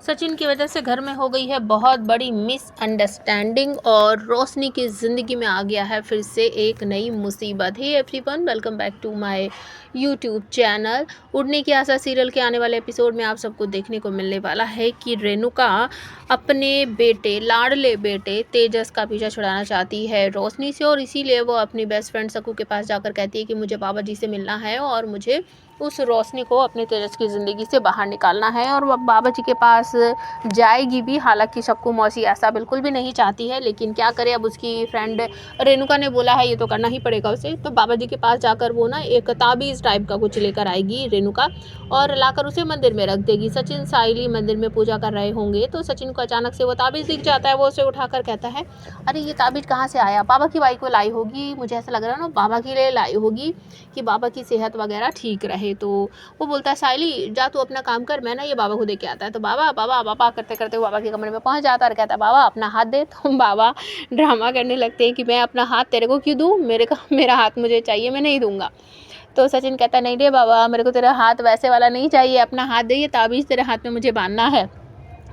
सचिन की वजह से घर में हो गई है बहुत बड़ी मिसअंडरस्टैंडिंग और रोशनी की ज़िंदगी में आ गया है फिर से एक नई मुसीबत। Hey everyone, welcome back to my YouTube channel. उड़ने की आशा सीरियल के आने वाले एपिसोड में आप सबको देखने को मिलने वाला है कि रेणुका अपने बेटे, लाडले बेटे तेजस का पीछा छुड़ाना चाहती है रोशनी से, और इसीलिए वो अपनी बेस्ट फ्रेंड सकू के पास जाकर कहती है कि मुझे बाबा जी से मिलना है और मुझे उस रोशनी को अपने तेजस की ज़िंदगी से बाहर निकालना है। और वह बाबा जी के पास जाएगी भी, हालांकि शक्कू मौसी ऐसा बिल्कुल भी नहीं चाहती है, लेकिन क्या करे, अब उसकी फ्रेंड रेणुका ने बोला है, ये तो करना ही पड़ेगा उसे। तो बाबा जी के पास जाकर वो ना एक ताबीज़ टाइप का कुछ लेकर आएगी रेणुका और लाकर उसे मंदिर में रख देगी। सचिन साइली मंदिर में पूजा कर रहे होंगे तो सचिन को अचानक से वो ताबीज़ दिख जाता है। वो उसे उठाकर कहता है, अरे ये ताबीज़ कहाँ से आया? बाबा की बाई को लाई होगी, मुझे ऐसा लग रहा है ना बाबा के लिए लाई होगी कि बाबा की सेहत वगैरह ठीक रहे। तो वो बोलता है, साइली जा तू अपना काम कर, मैं ना ये बाबा को दे के आता है। तो बाबा बाबा बाबा करते करते वो बाबा के कमरे में पहुंच जाता है और कहता है, बाबा अपना हाथ दे। तो बाबा ड्रामा करने लगते हैं कि मैं अपना हाथ तेरे को क्यों दूँ, मेरा हाथ मुझे चाहिए, मैं नहीं दूंगा। तो सचिन कहता है, नहीं रे बाबा, मेरे को तेरा हाथ वैसे वाला नहीं चाहिए, अपना हाथ दे, ये ताबीज़ तेरे हाथ में मुझे बांधना है।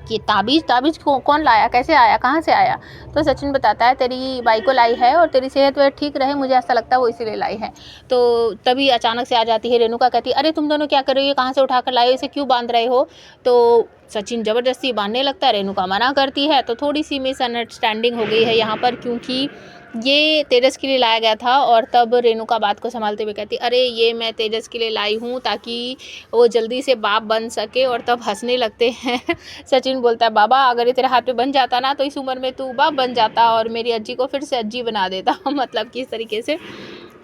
कि ताबीज़ कौन लाया, कैसे आया, कहाँ से आया? तो सचिन बताता है, तेरी बाई को लाई है और तेरी सेहत वे ठीक रहे, मुझे ऐसा लगता है वो इसीलिए लाई है। तो तभी अचानक से आ जाती है रेणुका, कहती है, अरे तुम दोनों क्या कर रहे हो, ये कहाँ से उठा कर लाए हो, इसे क्यों बांध रहे हो? तो सचिन ज़बरदस्ती बांधने लगता है, रेणुका मना करती है। तो थोड़ी सी मिसअंडरस्टैंडिंग हो गई है यहाँ पर, क्योंकि ये तेजस के लिए लाया गया था। और तब रेणुका बात को संभालते हुए कहती, अरे ये मैं तेजस के लिए लाई हूँ ताकि वो जल्दी से बाप बन सके। और तब हंसने लगते हैं। सचिन बोलता है, बाबा अगर ये तेरे हाथ पे बन जाता ना तो इस उम्र में तू बाप बन जाता और मेरी अज्जी को फिर से अज्जी बना देता। मतलब कि इस तरीके से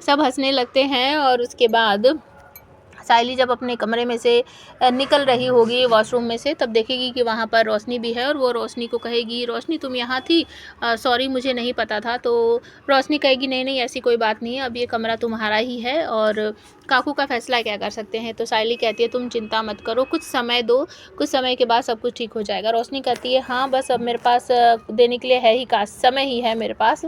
सब हंसने लगते हैं। और उसके बाद साइली जब अपने कमरे में से निकल रही होगी वॉशरूम में से, तब देखेगी कि वहाँ पर रोशनी भी है और वो रोशनी को कहेगी, रोशनी तुम यहाँ थी, सॉरी मुझे नहीं पता था। तो रोशनी कहेगी, नहीं नहीं ऐसी कोई बात नहीं है, अब ये कमरा तुम्हारा ही है और काकू का फैसला क्या कर सकते हैं। तो साइली कहती है, तुम चिंता मत करो, कुछ समय दो, कुछ समय के बाद सब कुछ ठीक हो जाएगा। रोशनी कहती है, हाँ बस अब मेरे पास देने के लिए है ही, का समय ही है मेरे पास।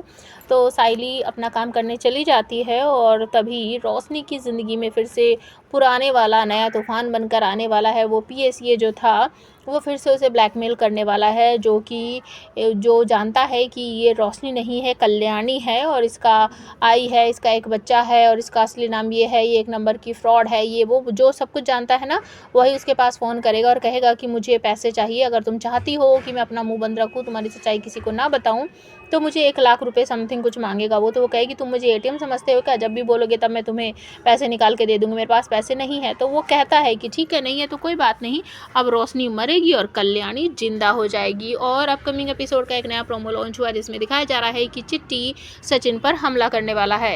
तो साइली अपना काम करने चली जाती है और तभी रोशनी की ज़िंदगी में फिर से पुराने वाला नया तूफ़ान बनकर आने वाला है। वो पीएसए जो था वो फिर से उसे ब्लैकमेल करने वाला है, जो जानता है कि ये रोशनी नहीं है, कल्याणी है और इसका आई है, इसका एक बच्चा है और इसका असली नाम ये है, ये एक नंबर की फ्रॉड है। ये वो जो सब कुछ जानता है ना, वही उसके पास फ़ोन करेगा और कहेगा कि मुझे पैसे चाहिए, अगर तुम चाहती हो कि मैं अपना मुंह बंद रखूँ, तुम्हारी सच्चाई किसी को ना बताऊँ, तो मुझे 1 लाख रुपए समथिंग कुछ मांगेगा वो। तो वो कहेगी, तुम मुझे एटीएम समझते हो क्या, जब भी बोलोगे तब मैं तुम्हें पैसे निकाल के दे दूँगी, मेरे पास पैसे नहीं है। तो वो कहता है कि ठीक है, नहीं है तो कोई बात नहीं, अब रोशनी मरेगी और कल्याणी जिंदा हो जाएगी। और अपकमिंग एपिसोड का एक नया प्रोमो लॉन्च हुआ जिसमें दिखाया जा रहा है कि चिट्टी सचिन पर हमला करने वाला है।